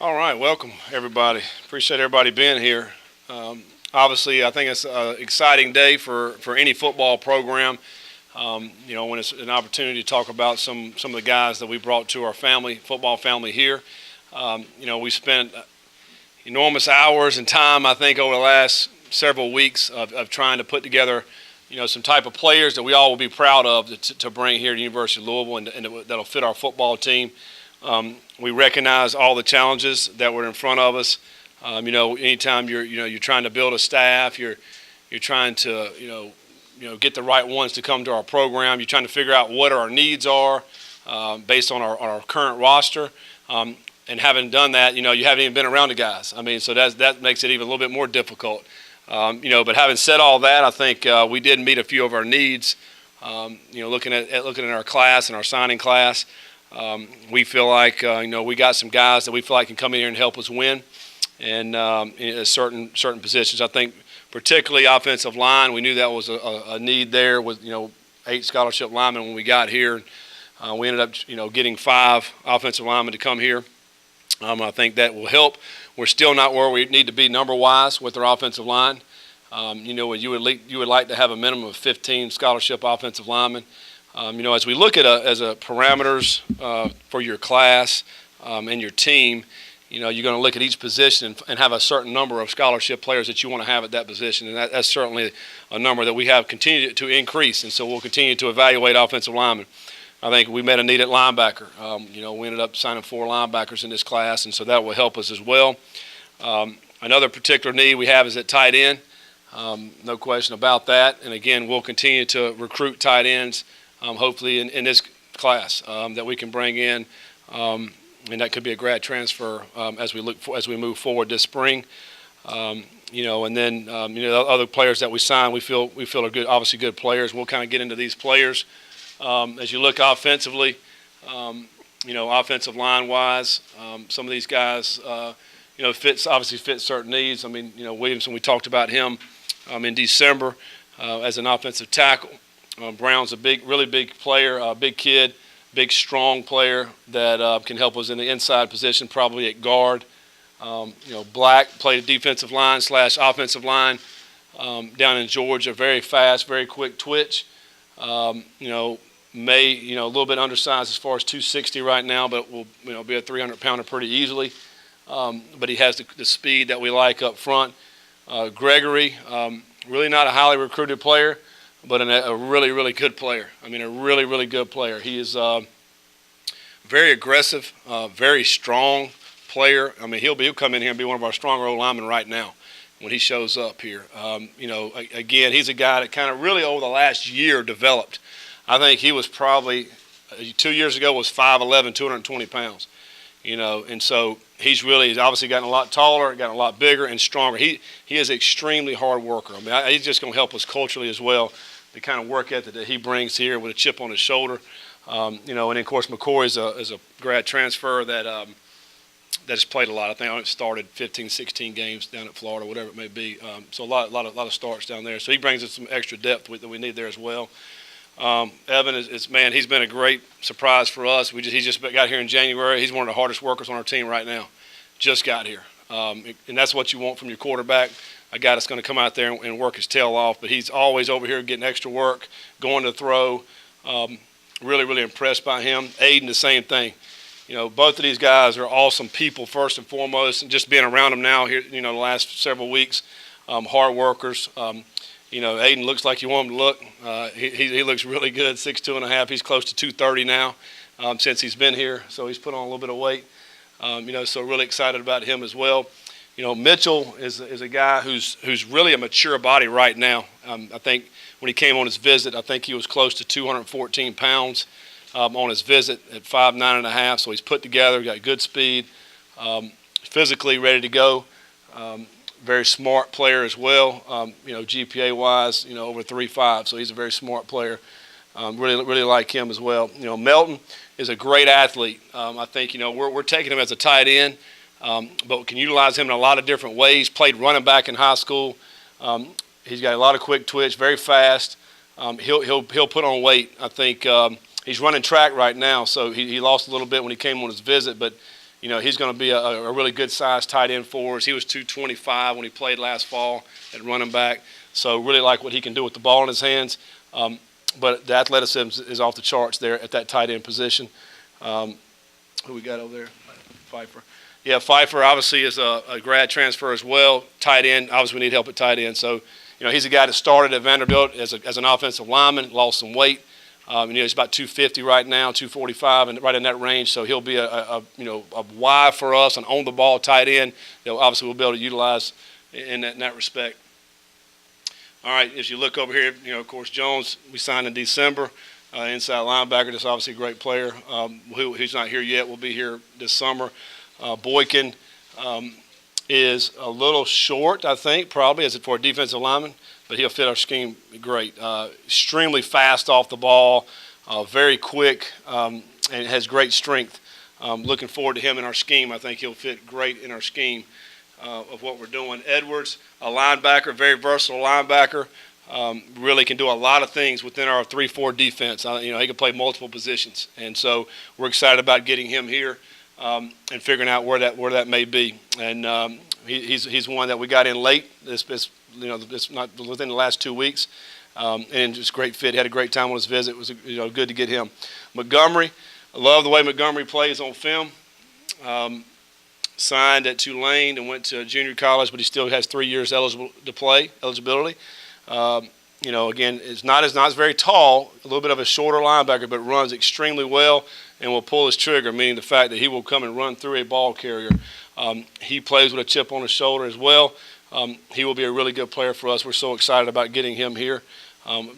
All right, welcome everybody. Appreciate everybody being here. Obviously, I think it's an exciting day for any football program. When it's an opportunity to talk about some of the guys that we brought to our football family here. We spent enormous hours and time, I think, over the last several weeks of trying to put together, some type of players that we all will be proud of to bring here to the University of Louisville and that'll fit our football team. We recognize all the challenges that were in front of us. Anytime you're trying to build a staff, you're trying to get the right ones to come to our program. You're trying to figure out what our needs are based on our current roster. And having done that, you haven't even been around the guys. So that makes it even a little bit more difficult. But having said all that, I think we did meet a few of our needs. Looking at our class and our signing class. We feel like we got some guys that we feel like can come in here and help us win, and in certain positions. I think particularly offensive line. We knew that was a need there with 8 scholarship linemen when we got here. We ended up getting 5 offensive linemen to come here. I think that will help. We're still not where we need to be number wise with our offensive line. You would like to have a minimum of 15 scholarship offensive linemen. As we look at as a parameters for your class and your team, you're going to look at each position and have a certain number of scholarship players that you want to have at that position, and that's certainly a number that we have continued to increase, and so we'll continue to evaluate offensive linemen. I think we met a need at linebacker. We ended up signing 4 linebackers in this class, and so that will help us as well. Another particular need we have is at tight end. No question about that, and again, we'll continue to recruit tight ends. Hopefully in this class that we can bring in, and that could be a grad transfer as we move forward this spring. And then other players that we sign, we feel are good, obviously good players. We'll kind of get into these players as you look offensively. Offensive line wise, some of these guys, fit certain needs. Williamson, we talked about him in December as an offensive tackle. Brown's a really big player, a big kid, big, strong player that can help us in the inside position, probably at guard. Black played defensive line / offensive line down in Georgia. Very fast, very quick twitch. A little bit undersized as far as 260 right now, but will be a 300-pounder pretty easily. But he has the speed that we like up front. Gregory, really not a highly recruited player, but a really, really good player. A really, really good player. He is very aggressive, very strong player. He'll come in here and be one of our stronger old linemen right now when he shows up here. Again, he's a guy that kind of really over the last year developed. I think he was probably 2 years ago was 5'11", 220 pounds. And so he's obviously gotten a lot taller, gotten a lot bigger and stronger. He is an extremely hard worker. He's just going to help us culturally as well. The kind of work ethic that he brings here with a chip on his shoulder. And then, of course, McCoy is a grad transfer that has played a lot. I think I started 15, 16 games down at Florida, whatever it may be. So a lot of starts down there. So he brings us some extra depth that we need there as well. Evan he's been a great surprise for us. He just got here in January. He's one of the hardest workers on our team right now. Just got here. And that's what you want from your quarterback. A guy that's going to come out there and work his tail off, but he's always over here getting extra work, going to throw. Really, really impressed by him. Aiden, the same thing. Both of these guys are awesome people first and foremost, and just being around them now here, the last several weeks, hard workers. Aiden looks like you want him to look. He looks really good, 6'2.5". He's close to 230 now since he's been here, so he's put on a little bit of weight. So really excited about him as well. Mitchell is a guy who's really a mature body right now. I think when he came on his visit, I think he was close to 214 pounds on his visit at 5'9.5". So he's put together, got good speed, physically ready to go. Very smart player as well. GPA wise, over 3.5. So he's a very smart player. Really like him as well. Melton is a great athlete. I think we're taking him as a tight end. But can utilize him in a lot of different ways. Played running back in high school. He's got a lot of quick twitch, very fast. He'll put on weight. I think he's running track right now, so he lost a little bit when he came on his visit, but he's going to be a really good size tight end for us. He was 225 when he played last fall at running back. So really like what he can do with the ball in his hands. But the athleticism is off the charts there at that tight end position. Who we got over there? Pfeiffer. Yeah, Pfeiffer obviously is a grad transfer as well. Tight end, obviously we need help at tight end. So, he's a guy that started at Vanderbilt as an offensive lineman, lost some weight. He's about 250 right now, 245, and right in that range. So he'll be a Y for us, an on-the-ball tight end that obviously we'll be able to utilize in that respect. All right, as you look over here, of course, Jones, we signed in December. Inside linebacker, that's obviously a great player. He's not here yet. Will be here this summer. Boykin is a little short, I think, probably for a defensive lineman, but he'll fit our scheme great. Extremely fast off the ball, very quick, and has great strength. Looking forward to him in our scheme. I think he'll fit great in our scheme of what we're doing. Edwards, a linebacker, very versatile linebacker. Really can do a lot of things within our 3-4 defense. He can play multiple positions, and so we're excited about getting him here and figuring out where that may be. And he's one that we got in late. This not within the last 2 weeks, and just great fit. He had a great time on his visit. It was good to get him. Montgomery, I love the way Montgomery plays on film. Signed at Tulane and went to junior college, but he still has 3 years eligibility. Again, it's not very tall, a little bit of a shorter linebacker, but runs extremely well and will pull his trigger, meaning the fact that he will come and run through a ball carrier. He plays with a chip on his shoulder as well. He will be a really good player for us. We're so excited about getting him here,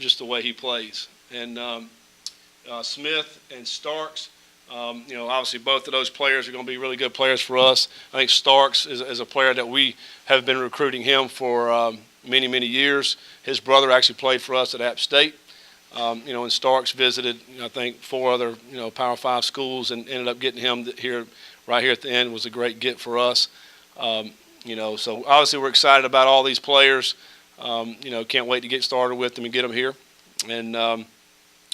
just the way he plays. And Smith and Starks, obviously both of those players are going to be really good players for us. I think Starks is a player that we have been recruiting him for many, many years. His brother actually played for us at App State. And Starks visited, I think, 4 other, Power 5 schools and ended up getting him right here at the end. It was a great get for us. So obviously we're excited about all these players. Can't wait to get started with them and get them here. And,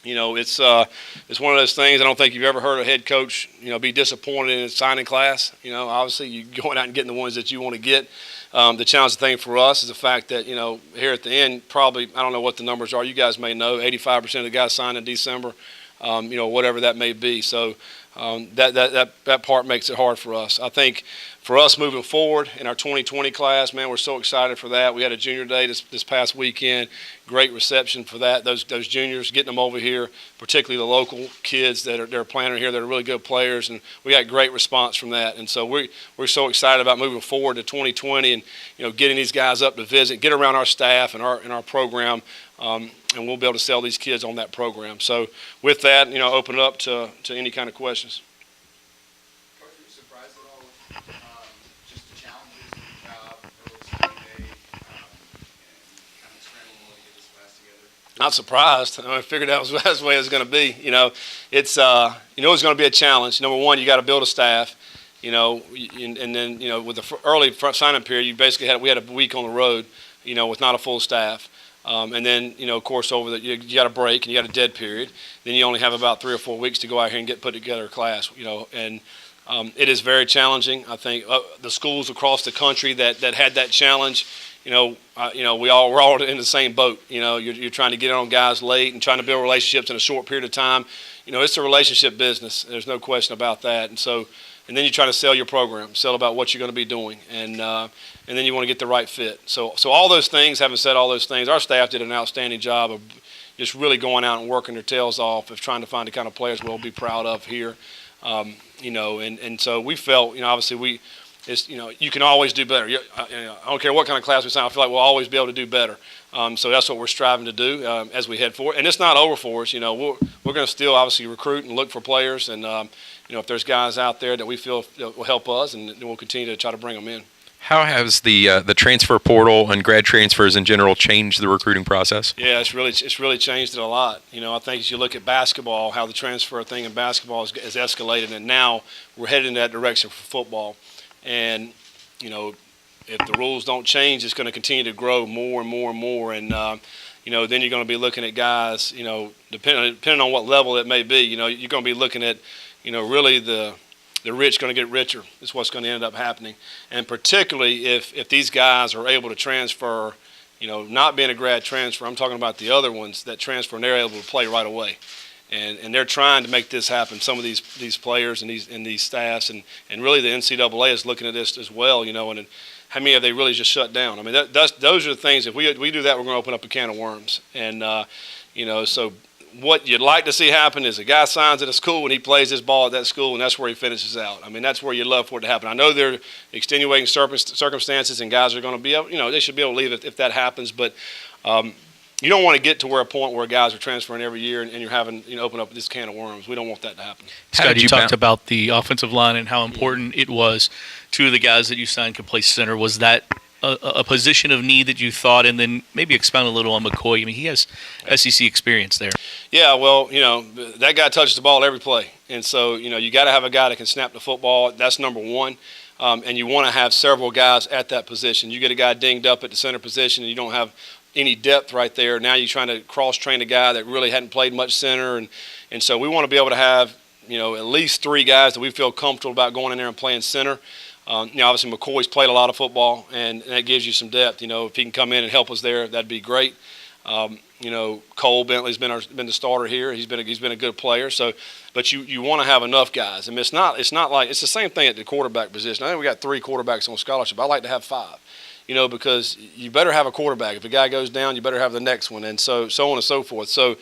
it's one of those things. I don't think you've ever heard a head coach, be disappointed in his signing class. Obviously you're going out and getting the ones that you want to get. The challenging thing for us is the fact that, here at the end, probably, I don't know what the numbers are. You guys may know, 85% of the guys signed in December, whatever that may be. So that part makes it hard for us. I think for us moving forward in our 2020 class, man, we're so excited for that. We had a junior day this past weekend. Great reception for that. Those juniors, getting them over here, particularly the local kids that are playing here that are really good players, and we got great response from that. And so we're so excited about moving forward to 2020 and getting these guys up to visit, get around our staff and our program, and we'll be able to sell these kids on that program. So with that, open it up to any kind of questions. Coach, were you surprised at all with just the challenges of the job, early signing day, and kind of scrambling to get this class together? Not surprised. I figured that was the way it was going to be. It's it's going to be a challenge. Number one, you got to build a staff. And then with the early signing period, we had a week on the road, with not a full staff. And then, of course, you got a break and you got a dead period. Then you only have about 3 or 4 weeks to go out here and get put together a class, and it is very challenging. I think the schools across the country that had that challenge, we're all in the same boat. You're trying to get on guys late and trying to build relationships in a short period of time. It's a relationship business. There's no question about that. And then you try to sell your program, sell about what you're going to be doing, and then you want to get the right fit. So all those things, having said all those things, our staff did an outstanding job of just really going out and working their tails off of trying to find the kind of players we'll be proud of here. And so we felt, obviously you can always do better. I don't care what kind of class we sign. I feel like we'll always be able to do better. So that's what we're striving to do as we head forward. And it's not over for us. We're going to still obviously recruit and look for players. And, if there's guys out there that we feel will help us, and we'll continue to try to bring them in. How has the transfer portal and grad transfers in general changed the recruiting process? Yeah, it's really changed it a lot. I think as you look at basketball, how the transfer thing in basketball has escalated, and now we're headed in that direction for football. And, if the rules don't change, it's going to continue to grow more and more and more. And, then you're going to be looking at guys, depending on what level it may be, you're going to be looking at, really the the rich going to get richer is what's going to end up happening. And particularly if these guys are able to transfer, not being a grad transfer, I'm talking about the other ones that transfer and they're able to play right away. And they're trying to make this happen. Some of these players and these staffs and really the NCAA is looking at this as well, and how many have they really just shut down? I mean, those are the things. If we do that, we're going to open up a can of worms. And so what you'd like to see happen is a guy signs at a school and he plays his ball at that school, and that's where he finishes out. I mean, that's where you'd love for it to happen. I know there are extenuating circumstances, and guys are going to be able, they should be able to leave if that happens. But you don't want to get to a point where guys are transferring every year and you're having, open up this can of worms. We don't want that to happen. Scott, you talked about the offensive line and how important it was. Two of the guys that you signed could play center. Was that a position of need that you thought? And then maybe expound a little on McCoy. I mean, he has SEC experience there. Yeah, well, that guy touches the ball every play. And so, you got to have a guy that can snap the football. That's number one. And you want to have several guys at that position. You get a guy dinged up at the center position and you don't have any depth right there. Now you're trying to cross-train a guy that really hadn't played much center. And so we want to be able to have, at least three guys that we feel comfortable about going in there and playing center. Obviously McCoy's played a lot of football, and that gives you some depth. If he can come in and help us there, that'd be great. Cole Bentley's been the starter here. He's been a good player. So, but you want to have enough guys. I mean, it's not like it's the same thing at the quarterback position. I think we got 3 quarterbacks on scholarship. I like to have 5. Because you better have a quarterback. If a guy goes down, you better have the next one, and so on and so forth. So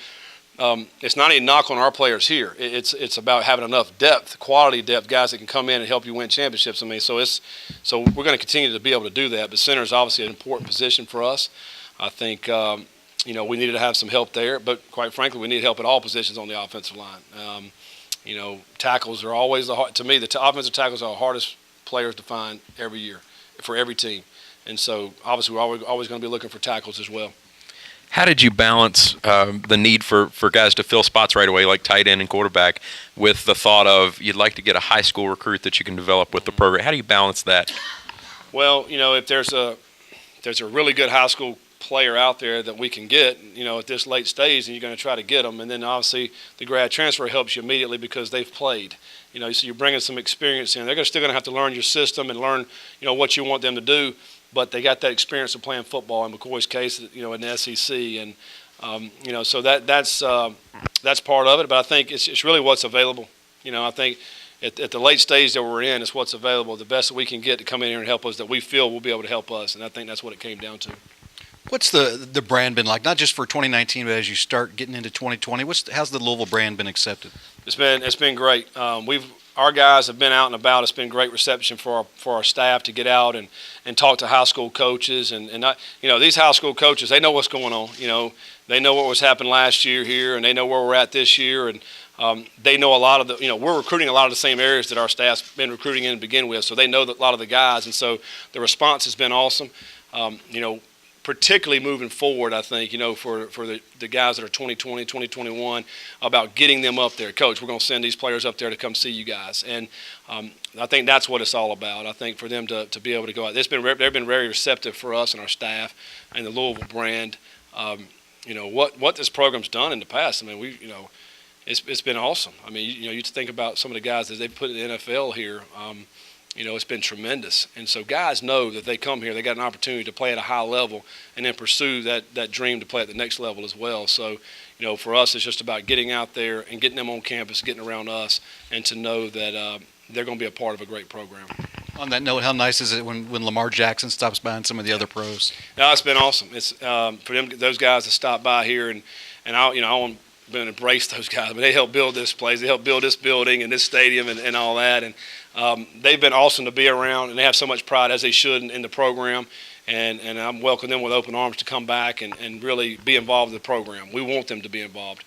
it's not a knock on our players here. It's about having enough depth, quality depth, guys that can come in and help you win championships. I mean, so we're going to continue to be able to do that. But center is obviously an important position for us. I think we needed to have some help there, but quite frankly, we need help at all positions on the offensive line. Tackles are always to me, the offensive tackles are the hardest players to find every year for every team. And so, obviously, we're always going to be looking for tackles as well. How did you balance the need for guys to fill spots right away, like tight end and quarterback, with the thought of you'd like to get a high school recruit that you can develop with the program? How do you balance that? Well, if there's a really good high school player out there that we can get, at this late stage, and you're going to try to get them. And then, obviously, the grad transfer helps you immediately because they've played. So you're bringing some experience in. They're still going to have to learn your system and learn, what you want them to do. But they got that experience of playing football in McCoy's case, in the SEC, and so that's part of it. But I think it's really what's available. I think at the late stage that we're in, it's what's available, the best that we can get to come in here and help us that we feel will be able to help us, and I think that's what it came down to. What's the brand been like, not just for 2019, but as you start getting into 2020? How's the Louisville brand been accepted? It's been great. Our guys have been out and about. It's been great reception for our staff to get out and talk to high school coaches. And these high school coaches, they know what's going on. They know what was happening last year here, and they know where we're at this year. And they know a lot of we're recruiting a lot of the same areas that our staff's been recruiting in to begin with. So they know a lot of the guys. And so the response has been awesome. Particularly moving forward, I think, for the guys that are 2020, 2021, about getting them up there. Coach, we're going to send these players up there to come see you guys. And I think that's what it's all about. I think for them to be able to go out. They've been very receptive for us and our staff and the Louisville Brand. What this program's done in the past, I mean, it's been awesome. I mean, you think about some of the guys that they've put in the NFL here. It's been tremendous. And so guys know that they come here, they got an opportunity to play at a high level and then pursue that dream to play at the next level as well. So, for us, it's just about getting out there and getting them on campus, getting around us, and to know that they're going to be a part of a great program. On that note, how nice is it when Lamar Jackson stops by and some of the other pros? No, it's been awesome. It's for those guys to stop by here, and I want to embrace those guys. But they helped build this place. They helped build this building and this stadium and all that. And they've been awesome to be around, and they have so much pride, as they should, in the program. And I'm welcoming them with open arms to come back and really be involved in the program. We want them to be involved.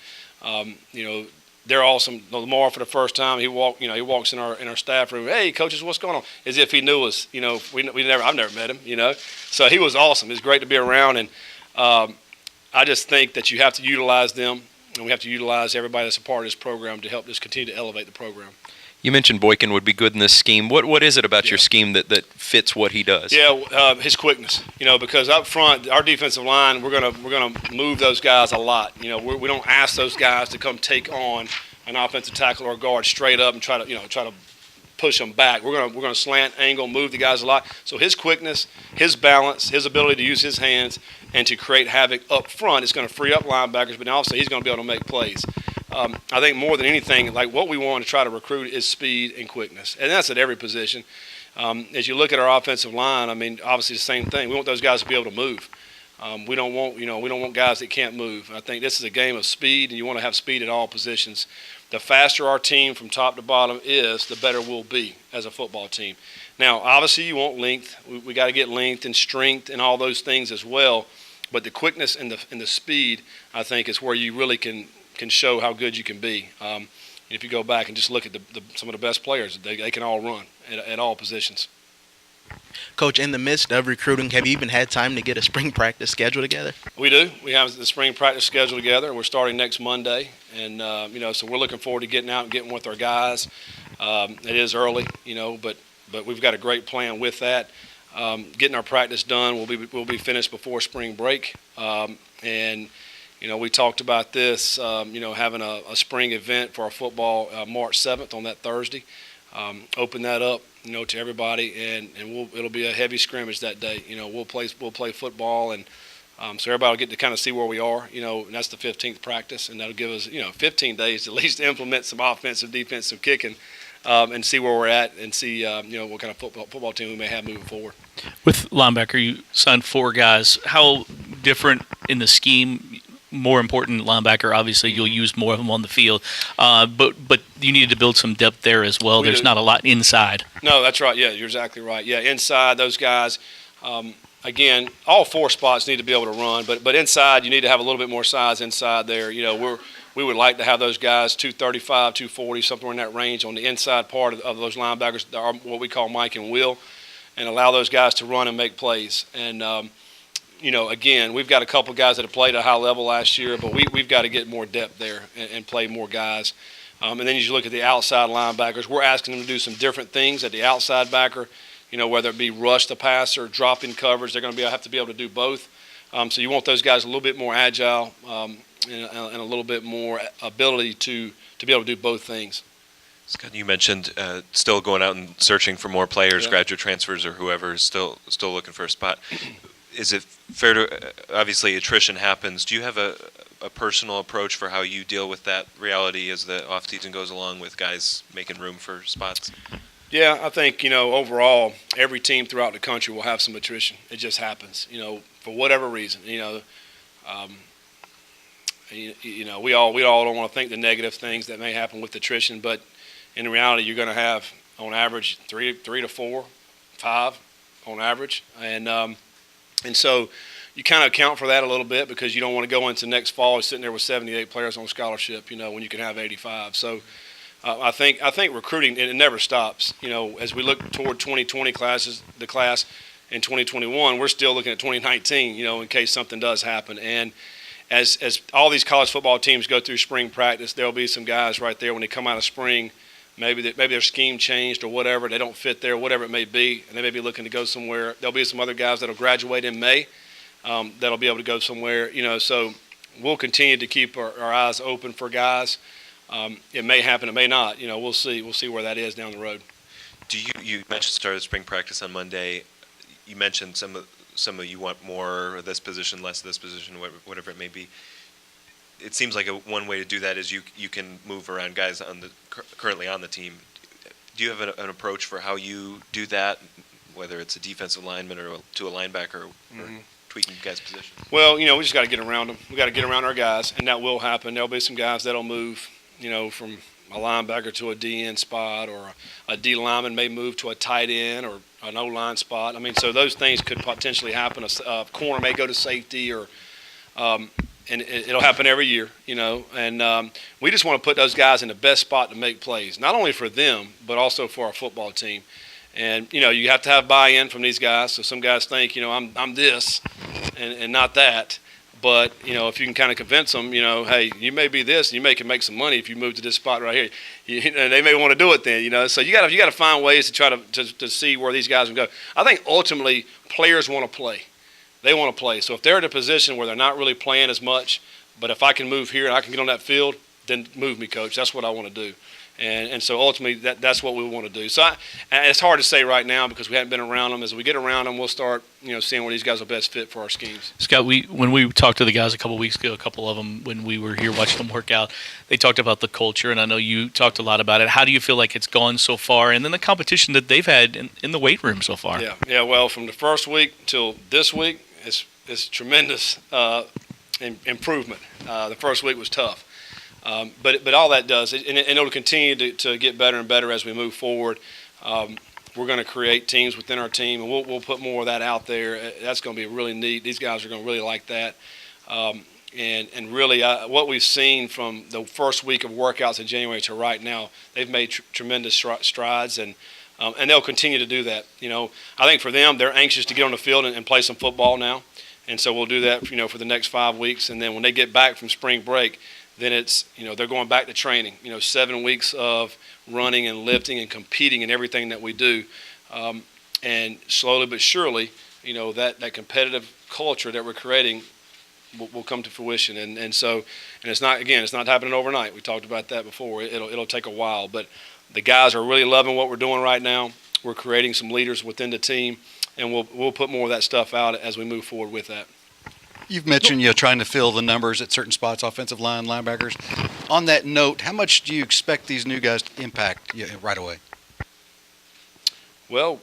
They're awesome. Lamar, for the first time, he walks in our staff room. Hey, coaches, what's going on? As if he knew us. I've never met him. So he was awesome. It's great to be around, and I just think that you have to utilize them, and we have to utilize everybody that's a part of this program to help us continue to elevate the program. You mentioned Boykin would be good in this scheme. What is it about your scheme that fits what he does? Yeah, his quickness. Because up front, our defensive line, we're gonna move those guys a lot. We don't ask those guys to come take on an offensive tackle or guard straight up and try to push them back. We're gonna slant, angle, move the guys a lot. So his quickness, his balance, his ability to use his hands and to create havoc up front is going to free up linebackers, but also he's going to be able to make plays. I think more than anything, like what we want to try to recruit is speed and quickness, and that's at every position. As you look at our offensive line, I mean, obviously the same thing. We want those guys to be able to move. We don't want guys that can't move. I think this is a game of speed, and you want to have speed at all positions. The faster our team from top to bottom is, the better we'll be as a football team. Now, obviously, you want length. We got to get length and strength and all those things as well. But the quickness and the speed, I think, is where you really can show how good you can be. If you go back and just look at some of the best players, they can all run at all positions. Coach, in the midst of recruiting, have you even had time to get a spring practice schedule together? We do. We have the spring practice schedule together. We're starting next Monday, and so we're looking forward to getting out and getting with our guys. It is early, but we've got a great plan with that. Getting our practice done, we'll be finished before spring break, and we talked about this, having a spring event for our football March 7th on that Thursday. Open that up, to everybody, and it'll be a heavy scrimmage that day. We'll play football, and so everybody will get to kind of see where we are. And that's the 15th practice, and that'll give us 15 days to at least implement some offensive, defensive kicking, and see where we're at, and see what kind of football team we may have moving forward. With linebacker, you signed 4 guys. How different in the scheme? More important, linebacker, obviously, you'll use more of them on the field. But you needed to build some depth there as well. There's not a lot inside. No, that's right. Yeah, you're exactly right. Yeah, inside, those guys, again, all 4 spots need to be able to run. But inside, you need to have a little bit more size inside there. We would like to have those guys 235, 240, somewhere in that range on the inside part of those linebackers, what we call Mike and Will, and allow those guys to run and make plays. And again, we've got a couple guys that have played at a high level last year, but we've got to get more depth there and play more guys. And then as you look at the outside linebackers, we're asking them to do some different things at the outside backer, whether it be rush the passer, drop in coverage. They're going to have to be able to do both. So you want those guys a little bit more agile and a little bit more ability to be able to do both things. Scott, you mentioned still going out and searching for more players, Yeah. graduate transfers or whoever is still looking for a spot. Is it fair to, obviously attrition happens, do you have a personal approach for how you deal with that reality as the offseason goes along with guys making room for spots? Yeah, I think, overall, every team throughout the country will have some attrition. It just happens, for whatever reason. We all don't want to think the negative things that may happen with attrition, but in reality, you're going to have, on average, 3 to 4, 5 on average. And so you kind of account for that a little bit because you don't want to go into next fall sitting there with 78 players on scholarship, when you can have 85. So I think recruiting, it never stops. As we look toward 2020 the class in 2021, we're still looking at 2019, in case something does happen. And as all these college football teams go through spring practice, there'll be some guys right there when they come out of spring, maybe their scheme changed or whatever, they don't fit there, whatever it may be, and they may be looking to go somewhere. There'll be some other guys that'll graduate in May that'll be able to go somewhere, so we'll continue to keep our eyes open for guys. It may happen, it may not, we'll see where that is down the road. You mentioned start of spring practice on Monday. You mentioned some of you want more of this position, less of this position, whatever it may be. It seems like one way to do that is you can move around guys currently on the team. Do you have an approach for how you do that, whether it's a defensive lineman or to a linebacker or tweaking guys' positions? Well, we just got to get around them. We got to get around our guys, and that will happen. There'll be some guys that'll move, from a linebacker to a DN spot, or a D lineman may move to a tight end or an O-line spot. So those things could potentially happen. A corner may go to safety, or and it'll happen every year, and we just want to put those guys in the best spot to make plays, not only for them, but also for our football team. And, you have to have buy-in from these guys. So some guys think, I'm this and not that. But, if you can kind of convince them, hey, you may be this, and you can make some money if you move to this spot right here. They may want to do it then, So you got to find ways to try to see where these guys will go. I think ultimately players want to play. They want to play. So if they're in a position where they're not really playing as much, but if I can move here and I can get on that field, then move me, coach. That's what I want to do. And so ultimately that's what we want to do. So and it's hard to say right now because we haven't been around them. As we get around them, we'll start seeing where these guys are best fit for our schemes. Scott, when we talked to the guys a couple weeks ago, a couple of them when we were here watching them work out, they talked about the culture, and I know you talked a lot about it. How do you feel like it's gone so far, and then the competition that they've had in the weight room so far? Yeah. Well, from the first week till this week, it's tremendous improvement. The first week was tough. But all that does, and it'll continue to get better and better as we move forward. We're going to create teams within our team, and we'll put more of that out there. That's going to be really neat. These guys are going to really like that. And really, what we've seen from the first week of workouts in January to right now, they've made tremendous strides, and they'll continue to do that. I think for them, they're anxious to get on the field and play some football now, and so we'll do that, for the next 5 weeks, and then when they get back from spring break, then it's, they're going back to training, 7 weeks of running and lifting and competing in everything that we do. And slowly but surely, that competitive culture that we're creating will come to fruition. And it's not happening overnight. We talked about that before. It'll take a while, but the guys are really loving what we're doing right now. We're creating some leaders within the team, and we'll put more of that stuff out as we move forward with that. You've mentioned trying to fill the numbers at certain spots, offensive line, linebackers. On that note, how much do you expect these new guys to impact right away? Well,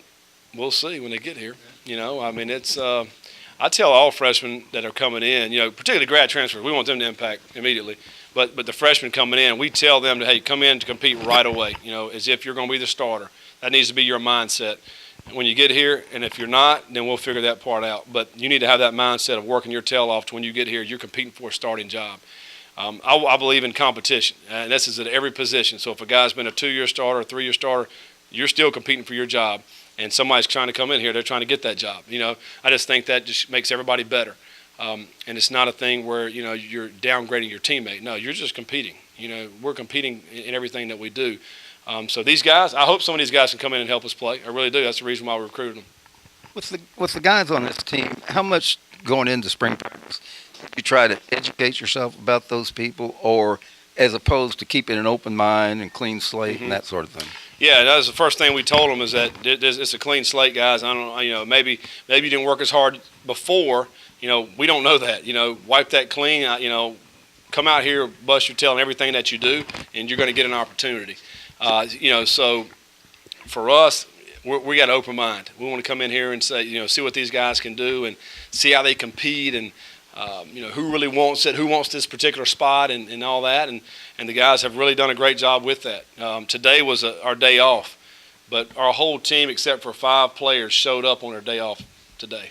we'll see when they get here. It's I tell all freshmen that are coming in, particularly grad transfers, we want them to impact immediately. But the freshmen coming in, we tell them to, hey, come in to compete right away, as if you're going to be the starter. That needs to be your mindset when you get here, and if you're not, then we'll figure that part out. But you need to have that mindset of working your tail off to when you get here, you're competing for a starting job. I believe in competition, and this is at every position. So if a guy's been a 2-year starter, a 3-year starter, you're still competing for your job, and somebody's trying to come in here, they're trying to get that job. I just think that just makes everybody better. And it's not a thing where, you're downgrading your teammate. No, you're just competing. We're competing in everything that we do. So these guys, I hope some of these guys can come in and help us play. I really do. That's the reason why we recruited them. With the guys on this team, how much going into spring practice you try to educate yourself about those people, or as opposed to keeping an open mind and clean slate and that sort of thing? Yeah, that was the first thing we told them, is that it's a clean slate, guys. I don't know, maybe you didn't work as hard before. We don't know that. Wipe that clean. Come out here, bust your tail in everything that you do, and you're going to get an opportunity. So for us, we got an open mind. We want to come in here and say, see what these guys can do and see how they compete, and who really wants it, who wants this particular spot, and all that. And the guys have really done a great job with that. Today was our day off, but our whole team, except for 5 players, showed up on their day off today.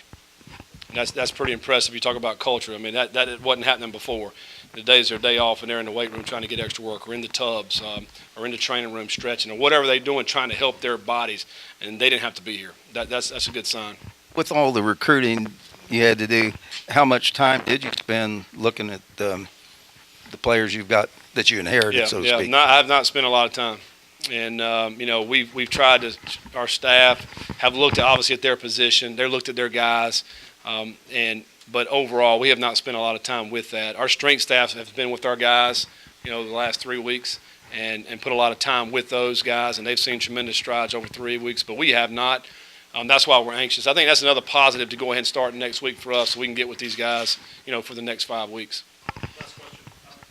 And that's pretty impressive. You talk about culture. That wasn't happening before. Today's their day off, and they're in the weight room trying to get extra work, or in the tubs, or in the training room stretching, or whatever they're doing, trying to help their bodies. And they didn't have to be here. That's a good sign. With all the recruiting you had to do, how much time did you spend looking at the players you've got that you inherited, so to speak? I have not spent a lot of time. And, we've tried to, our staff have looked obviously at their position. They're looked at their guys. But overall, we have not spent a lot of time with that. Our strength staff have been with our guys, the last 3 weeks, and put a lot of time with those guys, and they've seen tremendous strides over 3 weeks. But we have not. That's why we're anxious. I think that's another positive to go ahead and start next week for us, so we can get with these guys, for the next 5 weeks.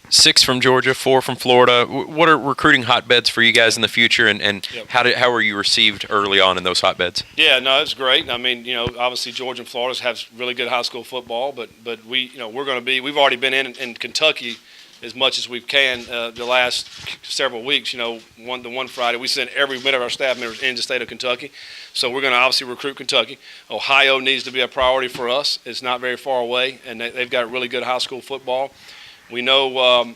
6 from Georgia, 4 from Florida. What are recruiting hotbeds for you guys in the future, and Yep. how were you received early on in those hotbeds? Yeah, no, it's great. Obviously Georgia and Florida have really good high school football, but we've already been in Kentucky as much as we can the last several weeks. One Friday we sent every bit of our staff members in the state of Kentucky, so we're going to obviously recruit Kentucky. Ohio needs to be a priority for us. It's not very far away, and they've got really good high school football. We know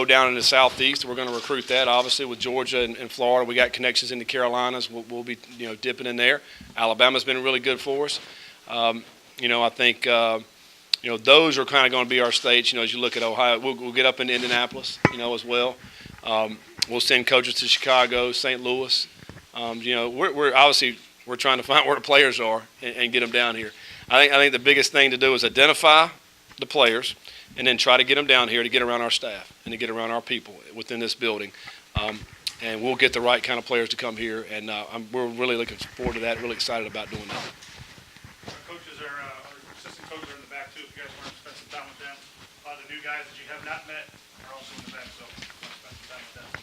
down in the southeast we're going to recruit that. Obviously with Georgia and Florida, we got connections in the Carolinas. We'll be dipping in there. Alabama's been really good for us. I think those are kind of going to be our states. As you look at Ohio, we'll get up into Indianapolis, as well. We'll send coaches to Chicago, St. Louis. We're obviously trying to find where the players are and get them down here. I think the biggest thing to do is identify the players, and then try to get them down here to get around our staff and to get around our people within this building. and we'll get the right kind of players to come here. And we're really looking forward to that. Really excited about doing that. Our coaches are, our assistant coaches are in the back too. If you guys want to spend some time with them, a lot of the new guys that you have not met are also in the back, so want to spend some time with them.